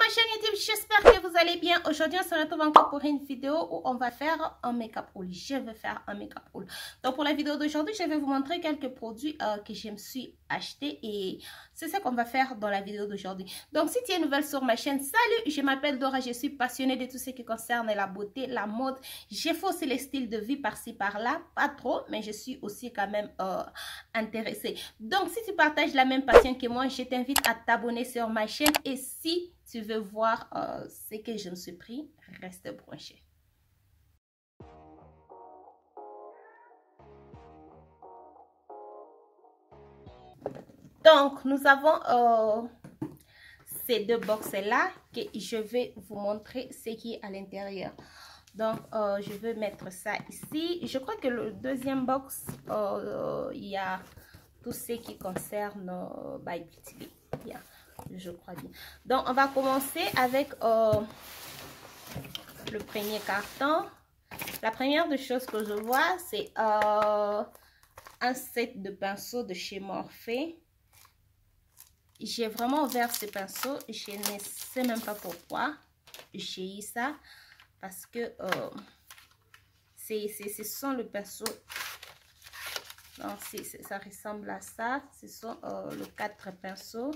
ma chaîne YouTube, j'espère que vous allez bien. Aujourd'hui, on se retrouve encore pour une vidéo où on va faire un make-up haul. Je vais faire un make-up haul. Donc, pour la vidéo d'aujourd'hui, je vais vous montrer quelques produits que je me suis achetés et c'est ça qu'on va faire dans la vidéo d'aujourd'hui. Donc, si tu es nouvelle sur ma chaîne, salut, je m'appelle Dora, je suis passionnée de tout ce qui concerne la beauté, la mode. J'ai fait aussi les styles de vie par-ci, par-là, pas trop, mais je suis aussi quand même intéressée. Donc, si tu partages la même passion que moi, je t'invite à t'abonner sur ma chaîne et si tu veux voir ce que je me suis pris, reste branché. Donc, nous avons ces deux box-là que je vais vous montrer ce qui est à l'intérieur. Donc, je vais mettre ça ici. Je crois que le deuxième box, il y a tout ce qui concerne By Beauty. Yeah, je crois bien. Donc, on va commencer avec le premier carton. La première des choses que je vois, c'est un set de pinceaux de chez Morphe. J'ai vraiment ouvert ce pinceau. Je ne sais même pas pourquoi j'ai eu ça. Parce que ce sont le pinceau. Donc, ça ressemble à ça. Ce sont les 4 pinceaux.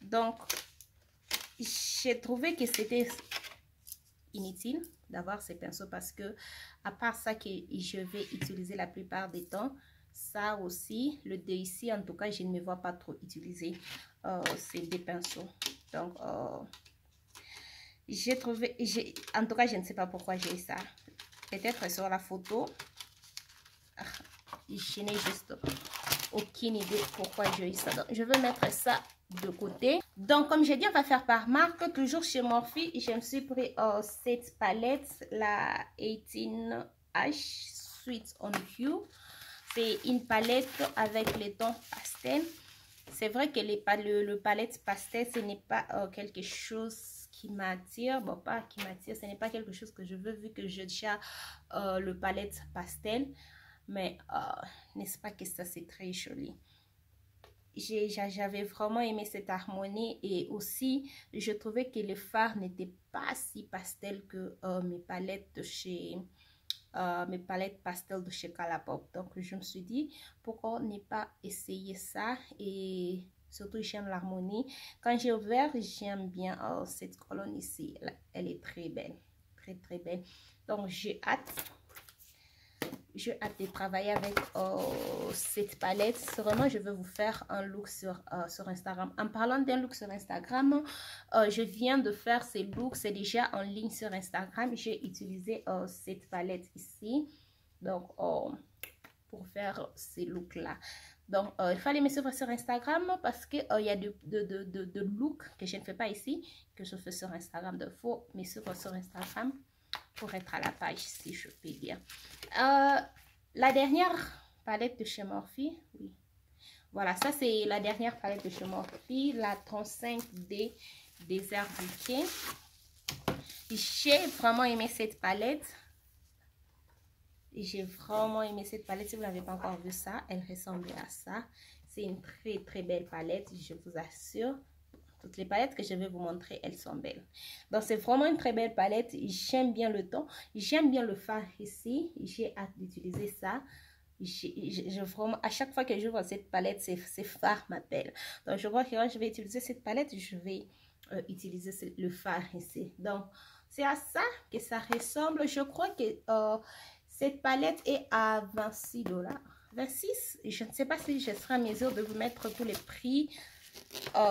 Donc, j'ai trouvé que c'était inutile d'avoir ces pinceaux parce que, à part ça que je vais utiliser la plupart des temps, ça aussi, le de ici, en tout cas, je ne me vois pas trop utiliser ces deux pinceaux. Donc, j'ai trouvé, en tout cas, je ne sais pas pourquoi j'ai ça. Peut-être sur la photo, je n'ai juste aucune idée pourquoi j'ai eu ça. Donc, je vais mettre ça de côté. Donc, comme j'ai dit, on va faire par marque. Toujours chez Morphe, je me suis pris cette palette, la 18H Sweet on You. C'est une palette avec les tons pastel. C'est vrai que le palette pastel, ce n'est pas quelque chose qui m'attire. Bon, pas qui m'attire, ce n'est pas quelque chose que je veux vu que j'ai déjà le palette pastel. Mais n'est-ce pas que ça, c'est très joli. J'avais vraiment aimé cette harmonie et aussi je trouvais que le fard n'était pas si pastel que mes palettes de chez mes palettes pastel de chez Colourpop. Donc je me suis dit pourquoi ne pas essayer ça et surtout j'aime l'harmonie. Quand j'ai ouvert, j'aime bien cette colonne ici, elle est très belle, très belle. Donc j'ai hâte de travailler avec cette palette. Vraiment, je vais vous faire un look sur Instagram. En parlant d'un look sur Instagram, je viens de faire ces looks. C'est déjà en ligne sur Instagram. J'ai utilisé cette palette ici. Donc, pour faire ces looks-là. Donc, il fallait me suivre sur Instagram parce qu'il y a de looks que je ne fais pas ici, que je fais sur Instagram. Donc, il faut me suivre sur Instagram pour être à la page, si je peux dire. La dernière palette de chez Morphe, oui. Voilà, ça c'est la dernière palette de chez Morphe, la 35D Désert Bouquet. J'ai vraiment aimé cette palette. J'ai vraiment aimé cette palette. Si vous n'avez pas encore vu ça, elle ressemblait à ça. C'est une très belle palette, je vous assure. Toutes les palettes que je vais vous montrer, elles sont belles. Donc, c'est vraiment une très belle palette. J'aime bien le ton. J'aime bien le fard ici. J'ai hâte d'utiliser ça. Vraiment, à chaque fois que j'ouvre cette palette, c'est fard m'appelle. Donc, je vois que quand je vais utiliser cette palette, je vais utiliser le fard ici. Donc, c'est à ça que ça ressemble. Je crois que cette palette est à 26 $. 26, je ne sais pas si je serai en mesure de vous mettre tous les prix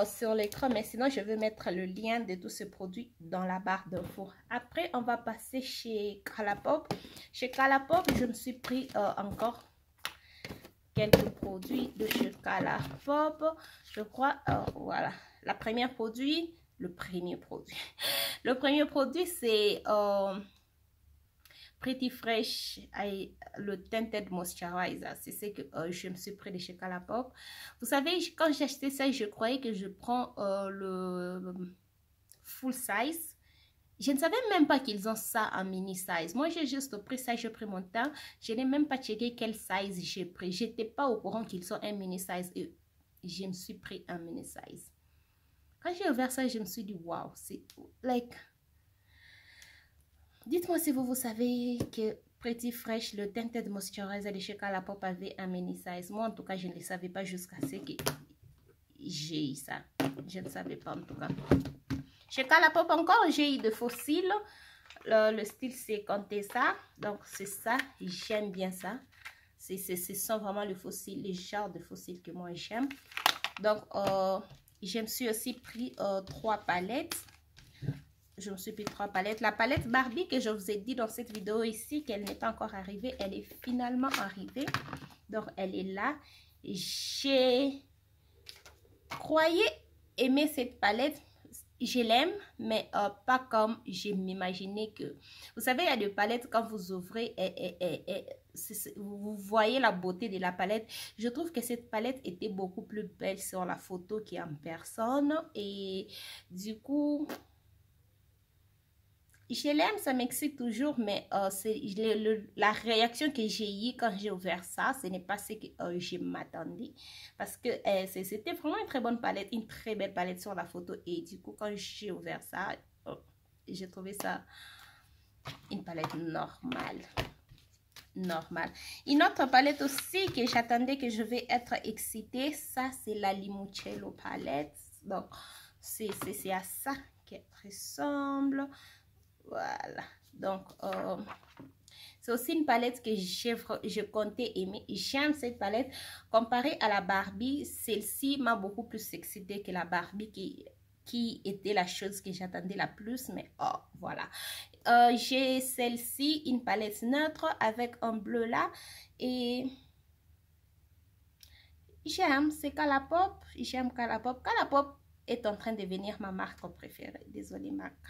sur l'écran, mais sinon je vais mettre le lien de tous ces produits dans la barre d'infos. Après on va passer chez Colourpop. Chez Colourpop, je me suis pris encore quelques produits de chez Colourpop. Je crois, voilà, le premier produit c'est Pretty Fresh, le Tinted Moisturizer. C'est ce que je me suis pris de chez Colourpop. Vous savez, quand j'ai acheté ça, je croyais que je prends le full size. Je ne savais même pas qu'ils ont ça en mini size. Moi, j'ai juste pris ça, j'ai pris mon temps. Je n'ai même pas checké quel size j'ai pris. Je n'étais pas au courant qu'ils sont un mini size et je me suis pris un mini size. Quand j'ai ouvert ça, je me suis dit, waouh, c'est like... Dites-moi si vous savez que Pretty Fresh, le Tinted Moisturizer de chez Colourpop avait un mini size. Moi, en tout cas, je ne le savais pas jusqu'à ce que j'ai eu ça. Je ne savais pas, en tout cas. Chez Colourpop encore, j'ai eu de fossiles. Le style, c'est Contessa. Donc, c'est ça. J'aime bien ça. Ce sont vraiment le genre de fossiles que moi, j'aime. Donc, je me suis aussi pris 3 palettes. Je me suis pris 3 palettes. La palette Barbie que je vous ai dit dans cette vidéo ici qu'elle n'est pas encore arrivée, elle est finalement arrivée. Donc, elle est là. J'ai croyé aimer cette palette. Je l'aime, mais pas comme je m'imaginais que... Vous savez, il y a des palettes, quand vous ouvrez, vous voyez la beauté de la palette. Je trouve que cette palette était beaucoup plus belle sur la photo qu'en personne. Et du coup... Je l'aime, ça m'excite toujours, mais la réaction que j'ai eue quand j'ai ouvert ça, ce n'est pas ce que je m'attendais. Parce que c'était vraiment une très bonne palette, une très belle palette sur la photo. Et du coup, quand j'ai ouvert ça, j'ai trouvé ça une palette normale. Une autre palette aussi que j'attendais que je vais être excitée, ça c'est la Limoncello palette. Donc, c'est à ça qu'elle ressemble. Voilà, donc c'est aussi une palette que je comptais aimer. J'aime cette palette. Comparée à la Barbie, celle-ci m'a beaucoup plus excitée que la Barbie qui était la chose que j'attendais la plus. Mais oh, voilà. J'ai celle-ci, une palette neutre avec un bleu là. Et j'aime, c'est Colourpop. J'aime Colourpop. Colourpop est en train de devenir ma marque préférée. Désolée, marque.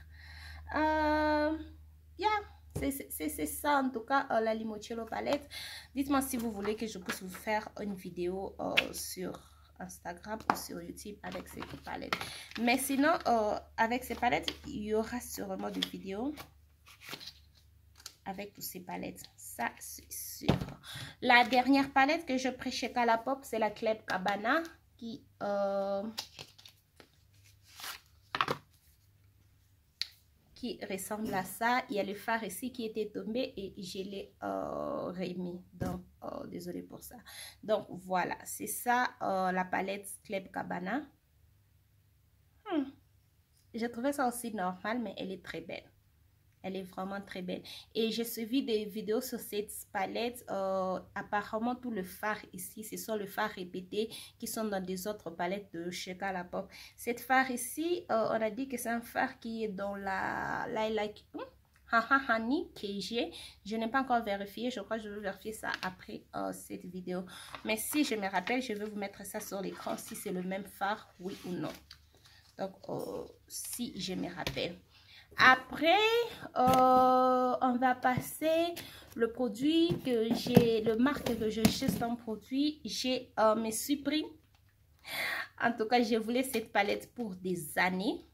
C'est ça en tout cas la Limoncello palette. Dites-moi si vous voulez que je puisse vous faire une vidéo sur Instagram ou sur YouTube avec ces palettes. Mais sinon, avec ces palettes, il y aura sûrement des vidéos avec toutes ces palettes. Ça, c'est sûr. La dernière palette que je prends chez Colourpop, c'est la Club Cabana qui... ressemble à ça. Il y a le fard ici qui était tombé et je l'ai remis. Donc, désolé pour ça. Donc, voilà. C'est ça, la palette Club Cabana. J'ai trouvé ça aussi normal, mais elle est très belle. Elle est vraiment très belle. Et j'ai suivi des vidéos sur cette palette. Apparemment, tout le fard ici, ce sont les fards répétés qui sont dans des autres palettes de chez Colourpop. Cette fard ici, on a dit que c'est un fard qui est dans la Lilac Honey que j'ai. Je n'ai pas encore vérifié. Je crois que je vais vérifier ça après cette vidéo. Mais si je me rappelle, je vais vous mettre ça sur l'écran si c'est le même fard, oui ou non. Donc, si je me rappelle. Après, on va passer le produit que j'ai, le marque que je cherche un produit. J'ai mes surprises. En tout cas, je voulais cette palette pour des années.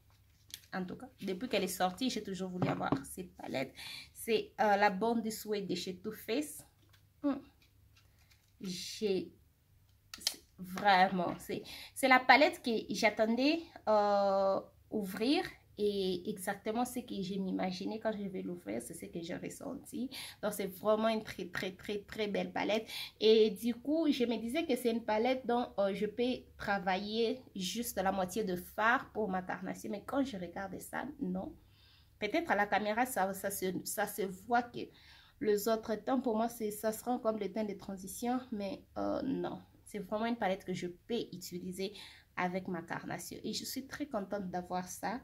En tout cas, depuis qu'elle est sortie, j'ai toujours voulu avoir cette palette. C'est la Born This Way de chez Too Faced. Vraiment, c'est la palette que j'attendais ouvrir. Et exactement ce que j'ai m'imaginé quand je vais l'ouvrir, c'est ce que j'ai ressenti. Donc, c'est vraiment une très belle palette. Et du coup, je me disais que c'est une palette dont je peux travailler juste la moitié de fard pour ma carnation. Mais quand je regarde ça, non. Peut-être à la caméra, ça se voit que les autres tons, pour moi, ça sera comme le teint de transition. Mais non, c'est vraiment une palette que je peux utiliser avec ma carnation. Et je suis très contente d'avoir ça.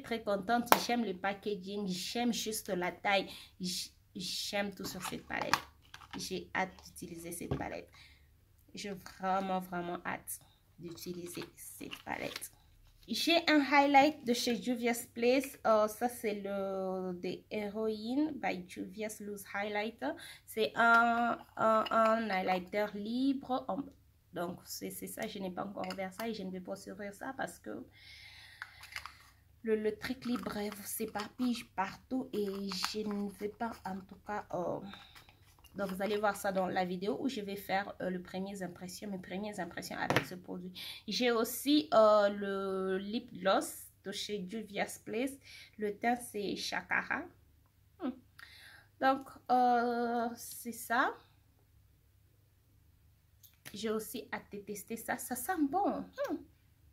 Très contente. J'aime le packaging, j'aime juste la taille, j'aime tout sur cette palette. J'ai hâte d'utiliser cette palette. J'ai vraiment hâte d'utiliser cette palette. J'ai un highlight de chez Juvia's Place. Ça c'est le The Heroine by Juvia's Loose Highlighter. C'est un highlighter libre. Donc c'est ça, je n'ai pas encore ouvert ça et je ne vais pas ouvrir ça parce que le truc libre vous s'éparpille partout et je ne vais pas en tout cas Donc, vous allez voir ça dans la vidéo où je vais faire mes premières impressions avec ce produit. J'ai aussi le lip gloss de chez Juvia's Place. Le teint, c'est Shakara. Donc, c'est ça. J'ai aussi hâte de tester ça. Ça sent bon.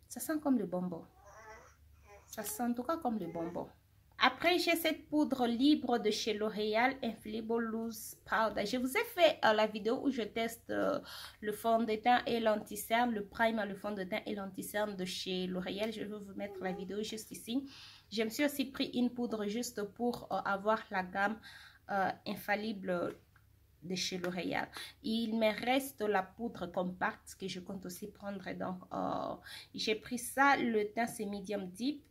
Ça sent comme le bonbon. Ça sent en tout cas comme le bonbon. Après, j'ai cette poudre libre de chez L'Oréal, Infallible Loose Powder. Je vous ai fait la vidéo où je teste le fond de teint et l'anti-cerne, le primer, le fond de teint et l'anti-cerne de chez L'Oréal. Je vais vous mettre la vidéo juste ici. Je me suis aussi pris une poudre juste pour avoir la gamme Infallible de chez L'Oréal. Il me reste la poudre compacte que je compte aussi prendre. Donc, j'ai pris ça. Le teint, c'est medium deep.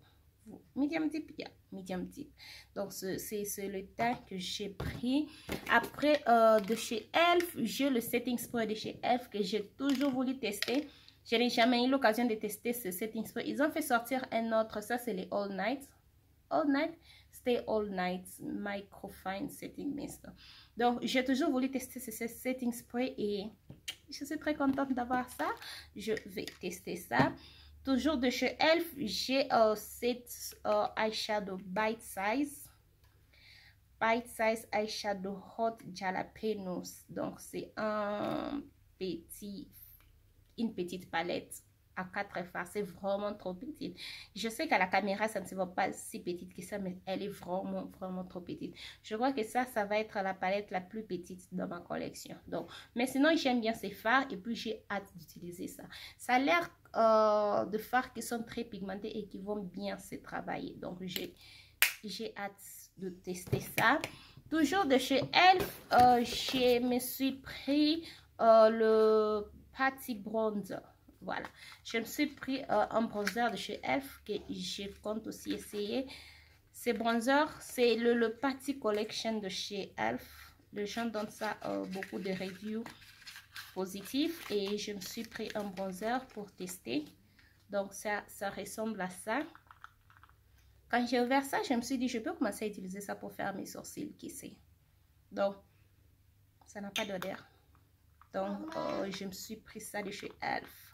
Medium deep, yeah, medium deep. Donc, c'est le teint que j'ai pris. Après, de chez Elf, j'ai le setting spray de chez Elf que j'ai toujours voulu tester. Je n'ai jamais eu l'occasion de tester ce setting spray. Ils ont fait sortir un autre. Ça, c'est les All Night. All Night, Stay All Night Microfine Setting Mist. Donc, j'ai toujours voulu tester ce setting spray et je suis très contente d'avoir ça. Je vais tester ça. Toujours de chez Elf, j'ai cette eyeshadow Bite Size Eyeshadow Hot Jalapenos. Donc, c'est une petite palette à 4 faces. C'est vraiment trop petite. Je sais qu'à la caméra, ça ne se voit pas si petite que ça, mais elle est vraiment, vraiment trop petite. Je crois que ça va être la palette la plus petite dans ma collection. Donc, mais sinon, j'aime bien ces fards et puis j'ai hâte d'utiliser ça. Ça a l'air de fards qui sont très pigmentés et qui vont bien se travailler. Donc, j'ai hâte de tester ça. Toujours de chez Elf, je me suis pris le Patty Bronzer. Voilà, je me suis pris un bronzer de chez Elf que je compte aussi essayer. Ces bronzers, c'est le Patty Collection de chez Elf. Les gens donnent ça beaucoup de reviews positifs et je me suis pris un bronzer pour tester. Donc, ça ressemble à ça. Quand j'ai ouvert ça, je me suis dit, je peux commencer à utiliser ça pour faire mes sourcils, qui sait. Donc, ça n'a pas d'odeur. Donc, je me suis pris ça de chez Elf.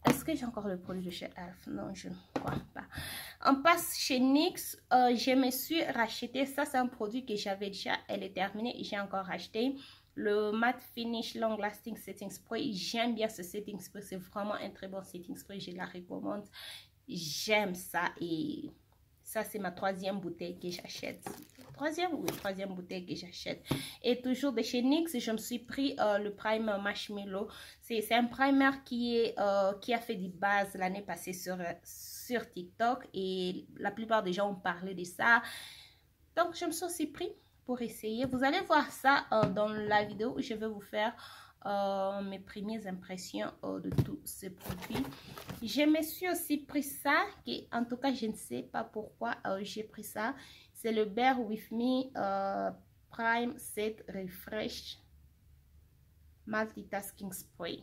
Est-ce que j'ai encore le produit de chez Elf? Non, je ne crois pas. On passe chez NYX. Je me suis racheté. Ça, c'est un produit que j'avais déjà. Elle est terminée. J'ai encore racheté. Le Matte Finish Long Lasting Setting Spray. J'aime bien ce setting spray. C'est vraiment un très bon setting spray. Je la recommande. J'aime ça. Et ça, c'est ma 3e bouteille que j'achète. Troisième bouteille que j'achète. Et toujours de chez NYX, je me suis pris le primer Marshmallow. C'est un primer qui a fait des bases l'année passée sur TikTok. Et la plupart des gens ont parlé de ça. Donc, je me suis aussi pris pour essayer. Vous allez voir ça dans la vidéo où je vais vous faire mes premières impressions de tous ces produits. Je me suis aussi pris ça, qui en tout cas je ne sais pas pourquoi j'ai pris ça. C'est le Bear With Me Prime Set Refresh Multitasking Spray.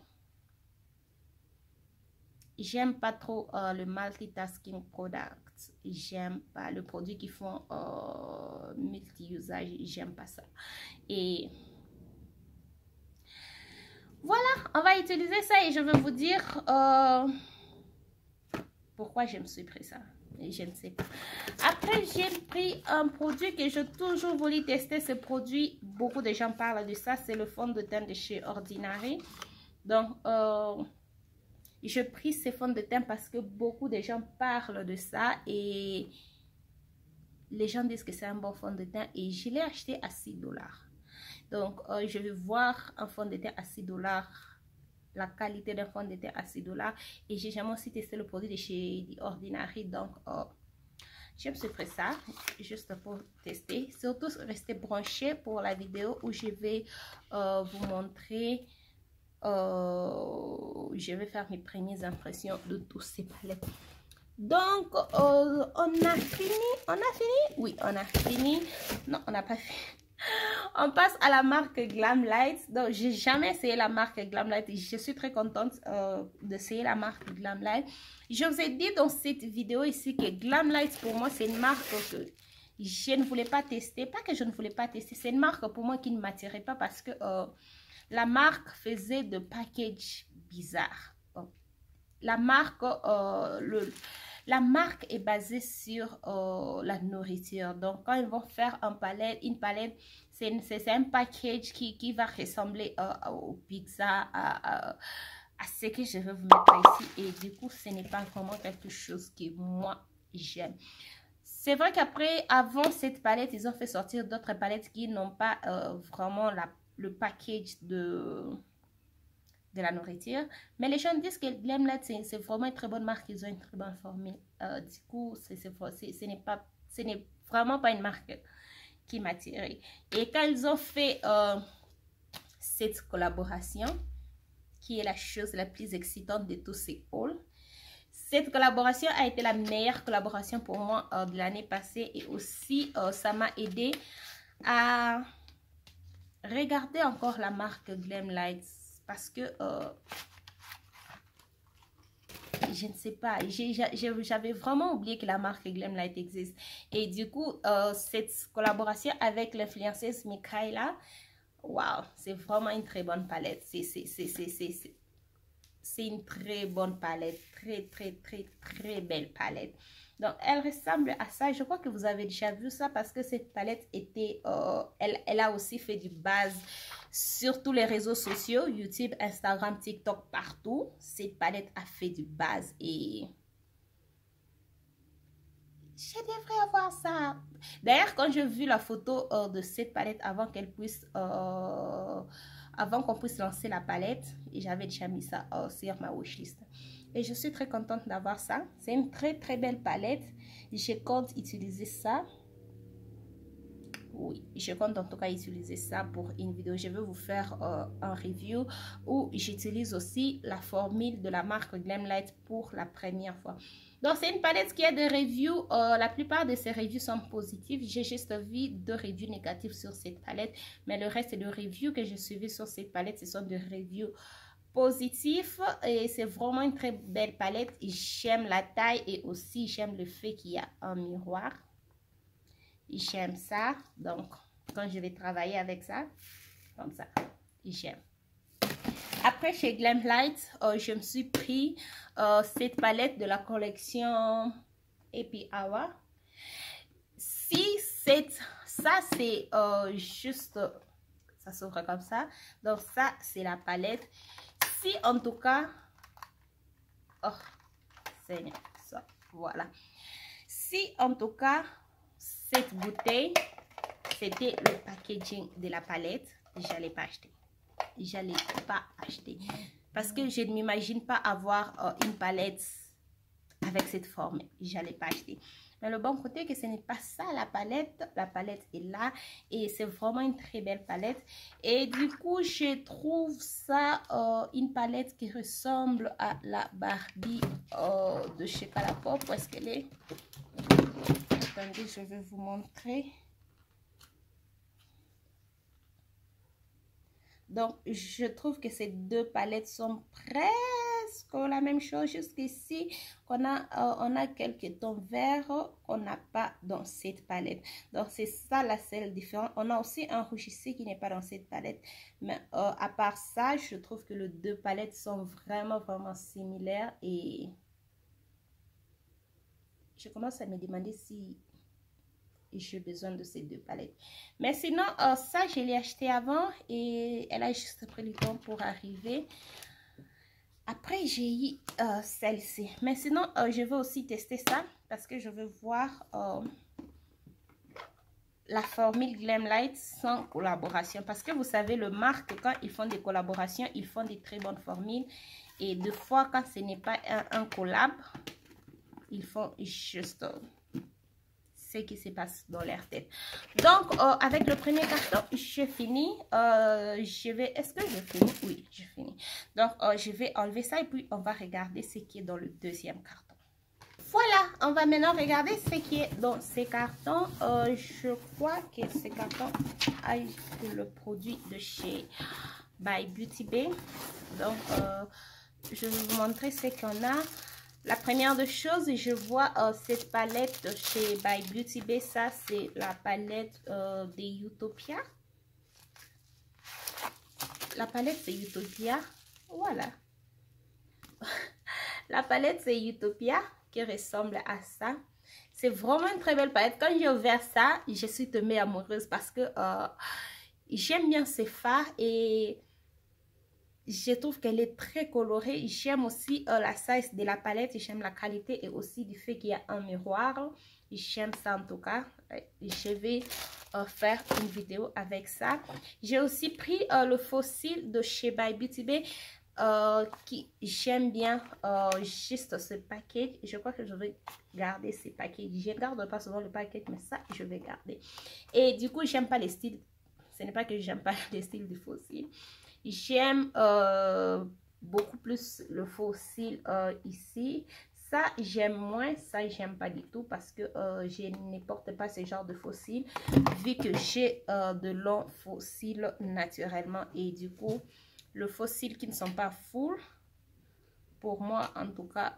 J'aime pas trop le multitasking product. J'aime pas le produit qui font multi-usage. J'aime pas ça. Et voilà, on va utiliser ça et je vais vous dire pourquoi je me suis pris ça. Et je ne sais pas. Après, j'ai pris un produit que j'ai toujours voulu tester. Ce produit, beaucoup de gens parlent de ça. C'est le fond de teint de chez Ordinary. Donc, j'ai pris ce fond de teint parce que beaucoup de gens parlent de ça. Et les gens disent que c'est un bon fond de teint. Et je l'ai acheté à 6 $. Donc, je vais voir un fond de teint à 6 $. La qualité d'un fond de teint à 6 $. Et j'ai jamais aussi testé le produit de chez Ordinary. Donc, je me suis pris ça juste pour tester. Surtout, restez branchés pour la vidéo où je vais vous montrer. Je vais faire mes premières impressions de tous ces palettes. Donc, on a fini? Oui, on a fini. Non, on n'a pas fini. On passe à la marque Glamlite. Donc, j'ai jamais essayé la marque Glamlite et je suis très contente d'essayer la marque Glamlite. Je vous ai dit dans cette vidéo ici que Glamlite, pour moi, c'est une marque que je ne voulais pas tester. Pas que je ne voulais pas tester, c'est une marque pour moi qui ne m'attirait pas parce que la marque faisait de package bizarre. Bon. La marque est basée sur la nourriture. Donc, quand ils vont faire une palette, c'est un package qui va ressembler aux pizzas, à ce que je vais vous mettre ici. Et du coup, ce n'est pas vraiment quelque chose que moi, j'aime. C'est vrai qu'après, avant cette palette, ils ont fait sortir d'autres palettes qui n'ont pas vraiment le package de la nourriture. Mais les gens disent que Glamlight, c'est vraiment une très bonne marque. Ils ont une très bonne formule. Du coup, ce n'est vraiment pas une marque qui m'a attirée. Et quand ils ont fait cette collaboration, qui est la chose la plus excitante de tous ces hauls, cette collaboration a été la meilleure collaboration pour moi de l'année passée. Et aussi, ça m'a aidé à regarder encore la marque Glamlight. Parce que, je ne sais pas, j'avais vraiment oublié que la marque Glamlight existe. Et du coup, cette collaboration avec l'influenceuse Mikaela, waouh, c'est vraiment une très bonne palette. C'est une très bonne palette, très belle palette. Donc, elle ressemble à ça. Je crois que vous avez déjà vu ça parce que cette palette était, elle a aussi fait du buzz sur tous les réseaux sociaux, YouTube, Instagram, TikTok, partout. Cette palette a fait du buzz et je devrais avoir ça. D'ailleurs, quand j'ai vu la photo de cette palette avant qu'elle puisse, avant qu'on puisse lancer la palette, j'avais déjà mis ça sur ma wishlist. Et je suis très contente d'avoir ça. C'est une très belle palette. Je compte utiliser ça. Oui, je compte en tout cas utiliser ça pour une vidéo. Je vais vous faire un review où j'utilise aussi la formule de la marque Glamlight pour la première fois. Donc, c'est une palette qui a des reviews. La plupart de ces reviews sont positives. J'ai juste vu 2 reviews négatives sur cette palette. Mais le reste de reviews que j'ai suivies sur cette palette, ce sont des reviews positifs. Et c'est vraiment une très belle palette. J'aime la taille et aussi j'aime le fait qu'il y a un miroir. J'aime ça. Donc, quand je vais travailler avec ça, comme ça, j'aime. Après, chez Glamlight, je me suis pris cette palette de la collection Happy Hour. Si ça c'est juste, ça s'ouvre comme ça. Donc, ça, c'est la palette. Si, en tout cas, oh, Seigneur, ça, voilà. Si, en tout cas, cette bouteille, c'était le packaging de la palette, je n'allais pas acheter. Je n'allais pas acheter. Parce que je ne m'imagine pas avoir une palette avec cette forme. Je n'allais pas acheter. Mais le bon côté, que ce n'est pas ça la palette. La palette est là. Et c'est vraiment une très belle palette. Et du coup, je trouve ça une palette qui ressemble à la Barbie de chez Colourpop. Où est-ce qu'elle est? Attendez, je vais vous montrer. Donc, je trouve que ces 2 palettes sont presque la même chose. Jusqu'ici, on a quelques tons verts qu'on n'a pas dans cette palette. Donc, c'est ça la seule différence. On a aussi un rouge ici qui n'est pas dans cette palette. Mais à part ça, je trouve que les 2 palettes sont vraiment similaires. Et je commence à me demander si j'ai besoin de ces 2 palettes. Mais sinon, ça, je l'ai acheté avant et elle a juste pris le temps pour arriver. Après, j'ai eu celle-ci. Mais sinon, je vais aussi tester ça parce que je veux voir la formule Glamlight sans collaboration. Parce que vous savez, le marque, quand ils font des collaborations, ils font des très bonnes formules. Et des fois, quand ce n'est pas un collab, ils font juste qui se passe dans leur tête. Donc, avec le premier carton, j'ai fini. Est-ce que j'ai fini? Oui, j'ai fini. Donc, je vais enlever ça et puis on va regarder ce qui est dans le deuxième carton. Voilà, on va maintenant regarder ce qui est dans ces cartons. Je crois que ces cartons a le produit de chez By Beauty Bay. Donc, je vais vous montrer ce qu'on a. La première des choses, je vois cette palette de chez By Beauty Bay. Ça, c'est la palette de Utopia. La palette, c'est Utopia. Voilà. La palette, c'est Utopia qui ressemble à ça. C'est vraiment une très belle palette. Quand j'ai ouvert ça, je suis tombée amoureuse parce que j'aime bien ces fards et je trouve qu'elle est très colorée. J'aime aussi la size de la palette. J'aime la qualité et aussi du fait qu'il y a un miroir. J'aime ça en tout cas. Je vais faire une vidéo avec ça. J'ai aussi pris le fossile de chez By Beauty Bay. Qui j'aime bien juste ce paquet. Je crois que je vais garder ces paquets. Je ne garde pas souvent le paquet, mais ça je vais garder. Et du coup j'aime pas les styles. Ce n'est pas que j'aime pas les styles du fossile. J'aime beaucoup plus le fossile ici. Ça j'aime moins, ça j'aime pas du tout parce que je ne porte pas ce genre de fossile vu que j'ai de longs fossiles naturellement et du coup le fossile qui ne sont pas full, pour moi en tout cas,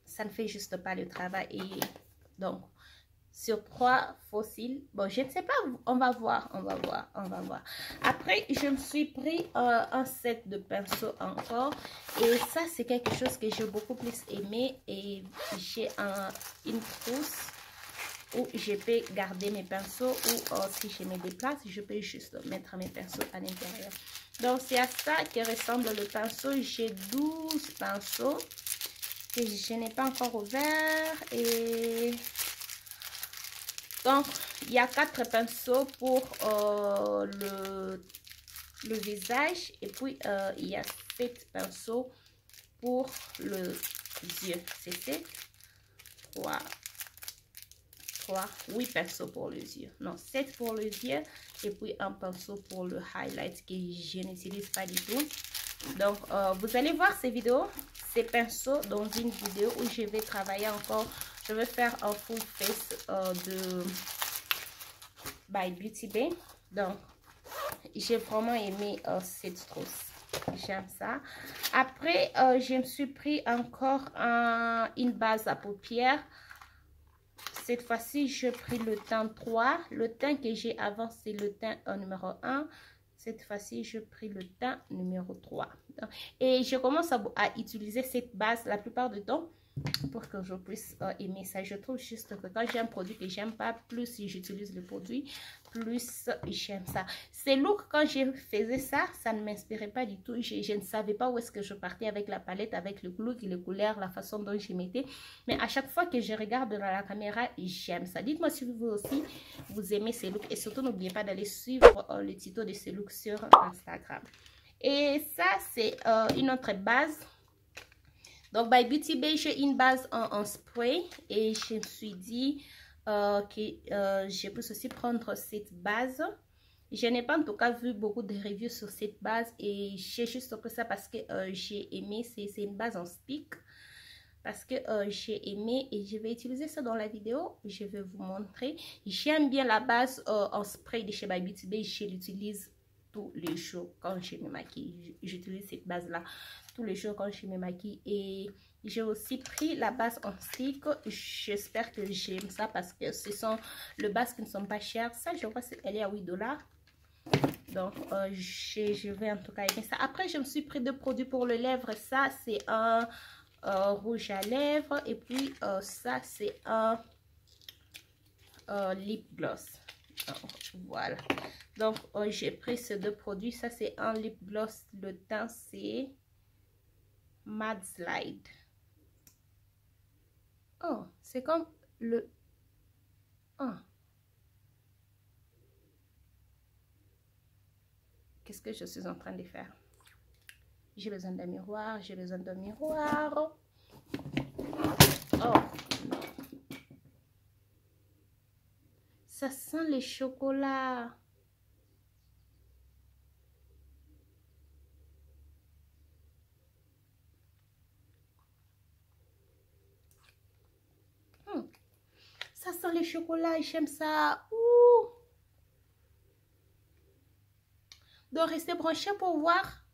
ça ne fait juste pas le travail. Et donc, sur 3 fossiles, bon, je ne sais pas, on va voir. Après, je me suis pris un set de pinceaux encore. Et ça, c'est quelque chose que j'ai beaucoup plus aimé. Et j'ai une trousse où je peux garder mes pinceaux ou si je me déplace, je peux juste mettre mes pinceaux à l'intérieur. Donc, c'est à ça que ressemble le pinceau. J'ai 12 pinceaux que je n'ai pas encore ouverts. Et donc, il y a 4 pinceaux pour le visage. Et puis, il y a 7 pinceaux pour le yeux. C'est 7, 8 pinceaux pour les yeux. Non, 7 pour les yeux. Et puis un pinceau pour le highlight que je n'utilise pas du tout. Donc, vous allez voir ces vidéos, ces pinceaux dans une vidéo où je vais travailler encore. Je vais faire un full face de By Beauty Bay. Donc, j'ai vraiment aimé cette trousse. J'aime ça. Après, je me suis pris encore une base à paupières. Cette fois-ci, j'ai pris le teint 3. Le teint que j'ai avant, c'est le teint numéro 1. Cette fois-ci, j'ai pris le teint numéro 3. Et je commence à utiliser cette base la plupart du temps pour que je puisse aimer ça. Je trouve juste que quand j'ai un produit que j'aime pas, plus j'utilise le produit, plus j'aime ça. Ces looks, quand je faisais ça, ça ne m'inspirait pas du tout. Je ne savais pas où est-ce que je partais avec la palette, avec le look, les couleurs, la façon dont je mettais. Mais à chaque fois que je regarde dans la caméra, j'aime ça. Dites-moi si vous aussi, vous aimez ces looks. Et surtout, n'oubliez pas d'aller suivre le tuto de ces looks sur Instagram. Et ça, c'est une autre base. Donc, By Beauty Bay, j'ai une base en spray. Et je me suis dit que je peux aussi prendre cette base. Je n'ai pas en tout cas vu beaucoup de reviews sur cette base. Et j'ai juste pris ça parce que j'ai aimé. C'est une base en stick. Parce que j'ai aimé et je vais utiliser ça dans la vidéo. Je vais vous montrer. J'aime bien la base en spray de chez By Beauty Bay. Je l'utilise tous les jours quand je me maquille. J'utilise cette base là tous les jours quand je me maquille. Et j'ai aussi pris la base en stick. J'espère que j'aime ça parce que ce sont les bases qui ne sont pas chères. Ça, je crois qu'elle est à 8 $. Donc, je vais en tout cas aimer ça. Après, je me suis pris 2 produits pour les lèvres. Ça, c'est un rouge à lèvres. Et puis, ça, c'est un lip gloss. Donc, voilà. Donc, j'ai pris ces 2 produits. Ça, c'est un lip gloss. Le teint, c'est Mad Slide. Oh, c'est comme le... Oh. Qu'est-ce que je suis en train de faire? J'ai besoin d'un miroir. J'ai besoin d'un miroir. Oh. Ça sent le chocolat. Ça sent le chocolat, j'aime ça. Ouh. Donc, restez branchés pour voir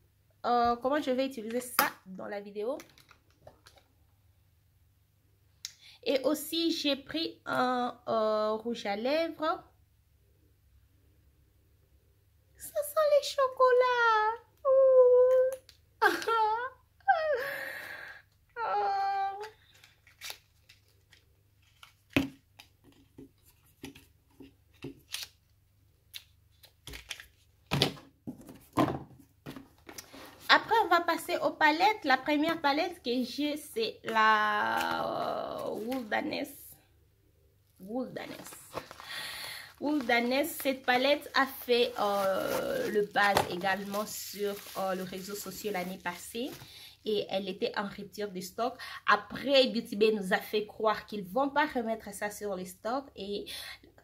comment je vais utiliser ça dans la vidéo. Et aussi, j'ai pris un rouge à lèvres. Ça sent les chocolats. Après, on va passer aux palettes. La première palette que j'ai, c'est la Wilderness. Cette palette a fait le buzz également sur le réseau social l'année passée. Et elle était en rupture de stock. Après, Beauty Bay nous a fait croire qu'ils ne vont pas remettre ça sur les stocks. Et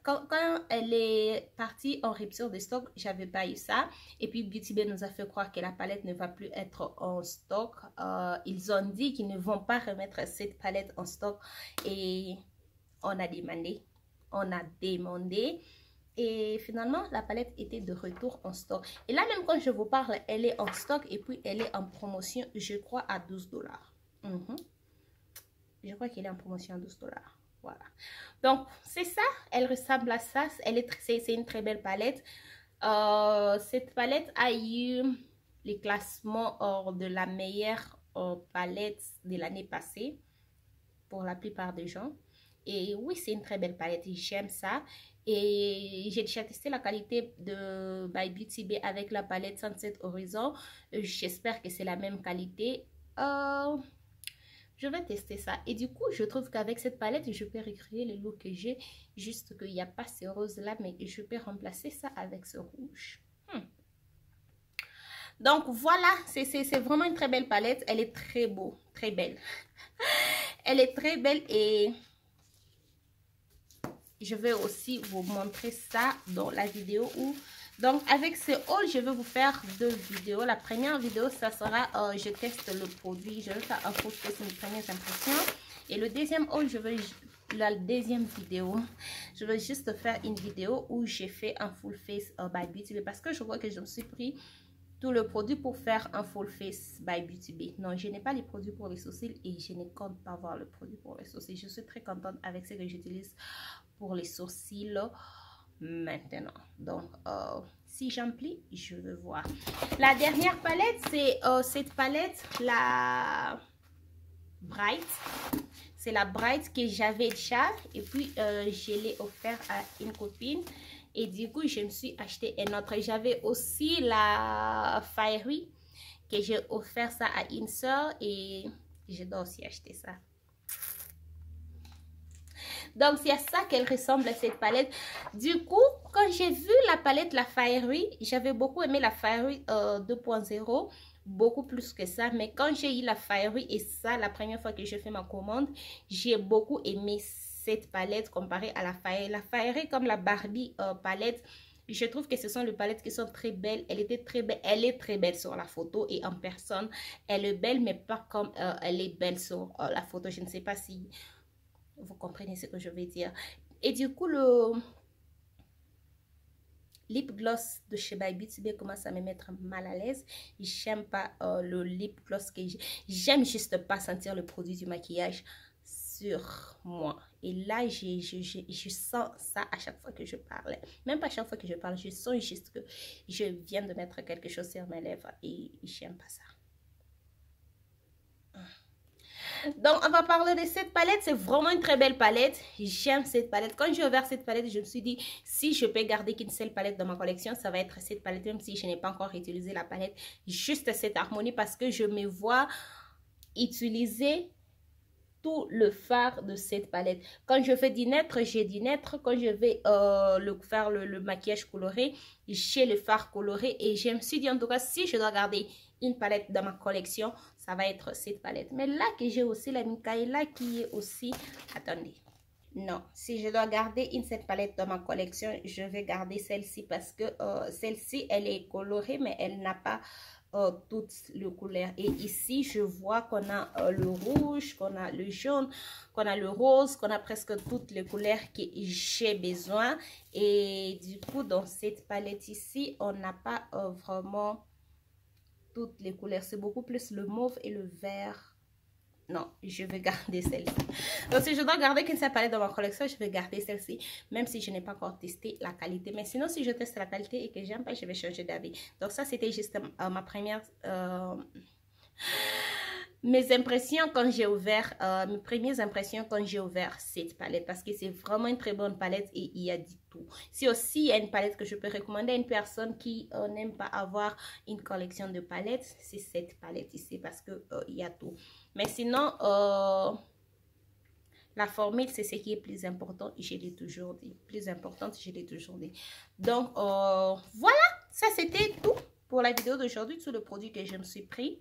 quand elle est partie en rupture de stock, j'avais pas eu ça. Et puis Beauty Bay nous a fait croire que la palette ne va plus être en stock. Ils ont dit qu'ils ne vont pas remettre cette palette en stock. Et on a demandé. Et finalement, la palette était de retour en stock. Et là, même quand je vous parle, elle est en stock et puis elle est en promotion, je crois, à 12 $. Je crois qu'elle est en promotion à 12 $. Voilà. Donc, c'est ça. Elle ressemble à ça. C'est une très belle palette. Cette palette a eu les classements de la meilleure palette de l'année passée pour la plupart des gens. Et oui, c'est une très belle palette. J'aime ça. Et j'ai déjà testé la qualité de By Beauty Bay avec la palette Sunset Horizon. J'espère que c'est la même qualité. Je vais tester ça. Et du coup, je trouve qu'avec cette palette, je peux recréer le look que j'ai. Juste qu'il n'y a pas ce rose là, mais je peux remplacer ça avec ce rouge. Donc voilà, c'est vraiment une très belle palette. Elle est très beau, très belle. Elle est très belle et je vais aussi vous montrer ça dans la vidéo où... Donc, avec ce haul, je vais vous faire 2 vidéos. La première vidéo, ça sera je teste le produit. Je vais faire un full face, mes premières impressions. Et le deuxième haul, la deuxième vidéo, je vais juste faire une vidéo où j'ai fait un full face by Beauty Bay. Parce que je vois que je me suis pris tout le produit pour faire un full face by Beauty Bay. Non, je n'ai pas les produits pour les sourcils et je ne compte pas avoir le produit pour les sourcils. Je suis très contente avec ce que j'utilise pour les sourcils maintenant. Donc, si j'emplis, je veux voir. La dernière palette, c'est cette palette, la Bright. C'est la Bright que j'avais déjà. Et puis, je l'ai offert à une copine. Et du coup, je me suis acheté un autre. J'avais aussi la Fiery que j'ai offert ça à une soeur. Et je dois aussi acheter ça. Donc, c'est à ça qu'elle ressemble à cette palette. Du coup, quand j'ai vu la palette, la Fiery, j'avais beaucoup aimé la Fiery 2.0. Beaucoup plus que ça. Mais quand j'ai eu la Fiery et ça, la première fois que je fais ma commande, j'ai beaucoup aimé cette palette comparée à la Fiery. La Fiery, comme la Barbie palette, je trouve que ce sont les palettes qui sont très belles. Elle était très belle. Elle est très belle sur la photo et en personne. Elle est belle, mais pas comme elle est belle sur la photo. Je ne sais pas si... vous comprenez ce que je veux dire. Et du coup, le lip gloss de chez By Beauty Bay commence à me mettre mal à l'aise. J'aime pas le lip gloss que j'ai. J'aime juste pas sentir le produit du maquillage sur moi. Et là, je sens ça à chaque fois que je parle. Même pas à chaque fois que je parle, je sens juste que je viens de mettre quelque chose sur mes lèvres et j'aime pas ça. Donc, on va parler de cette palette. C'est vraiment une très belle palette. J'aime cette palette. Quand j'ai ouvert cette palette, je me suis dit, si je peux garder qu'une seule palette dans ma collection, ça va être cette palette, même si je n'ai pas encore utilisé la palette. Juste cette harmonie parce que je me vois utiliser tout le fard de cette palette. Quand je fais du neutre, j'ai du neutre. Quand je vais faire le maquillage coloré, j'ai le fard coloré. Et je me suis dit, en tout cas, si je dois garder une palette dans ma collection, ça va être cette palette. Mais là que j'ai aussi la Micaela qui est aussi... Attendez. Non, si je dois garder une cette palette dans ma collection, je vais garder celle-ci parce que celle-ci, elle est colorée, mais elle n'a pas toutes les couleurs. Et ici, je vois qu'on a le rouge, qu'on a le jaune, qu'on a le rose, qu'on a presque toutes les couleurs que j'ai besoin. Et du coup, dans cette palette ici, on n'a pas vraiment toutes les couleurs. C'est beaucoup plus le mauve et le vert. Non, je vais garder celle-ci. Donc, si je dois garder qu'une seule palette dans ma collection, je vais garder celle-ci. Même si je n'ai pas encore testé la qualité. Mais sinon, si je teste la qualité et que j'aime pas, je vais changer d'avis. Donc, ça, c'était juste ma première... mes impressions quand j'ai ouvert, mes premières impressions quand j'ai ouvert cette palette, parce que c'est vraiment une très bonne palette et il y a du tout. C'est aussi une palette que je peux recommander à une personne qui n'aime pas avoir une collection de palettes, c'est cette palette ici parce que il y a tout. Mais sinon, la formule, c'est ce qui est plus important, je l'ai toujours dit. Plus importante, je l'ai toujours dit. Donc, voilà, ça c'était tout pour la vidéo d'aujourd'hui, tout le produit que je me suis pris.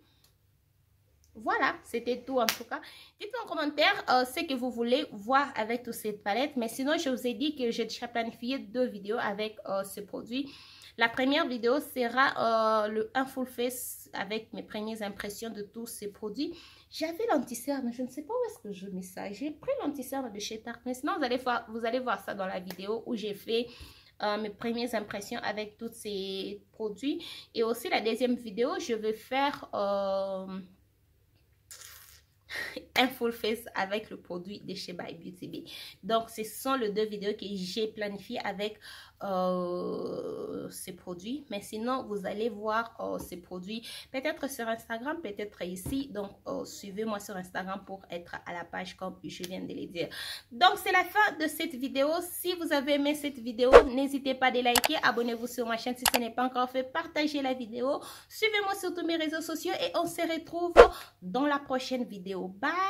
Voilà, c'était tout en tout cas. Dites-moi en commentaire ce que vous voulez voir avec toute cette palette. Mais sinon, je vous ai dit que j'ai déjà planifié 2 vidéos avec ce produit. La première vidéo sera un full face avec mes premières impressions de tous ces produits. J'avais l'anti-cerne, je ne sais pas où est-ce que je mets ça. J'ai pris l'anti-cerne de chez Tarte. Mais sinon, vous allez voir ça dans la vidéo où j'ai fait... mes premières impressions avec tous ces produits. Et aussi la deuxième vidéo, je vais faire... un full face avec le produit de chez By Beauty Bay. Donc, ce sont les 2 vidéos que j'ai planifiées avec ces produits. Mais sinon, vous allez voir ces produits peut-être sur Instagram, peut-être ici. Donc, suivez-moi sur Instagram pour être à la page comme je viens de le dire. Donc, c'est la fin de cette vidéo. Si vous avez aimé cette vidéo, n'hésitez pas à liker, abonnez-vous sur ma chaîne si ce n'est pas encore fait, partagez la vidéo, suivez-moi sur tous mes réseaux sociaux et on se retrouve dans la prochaine vidéo. Bye!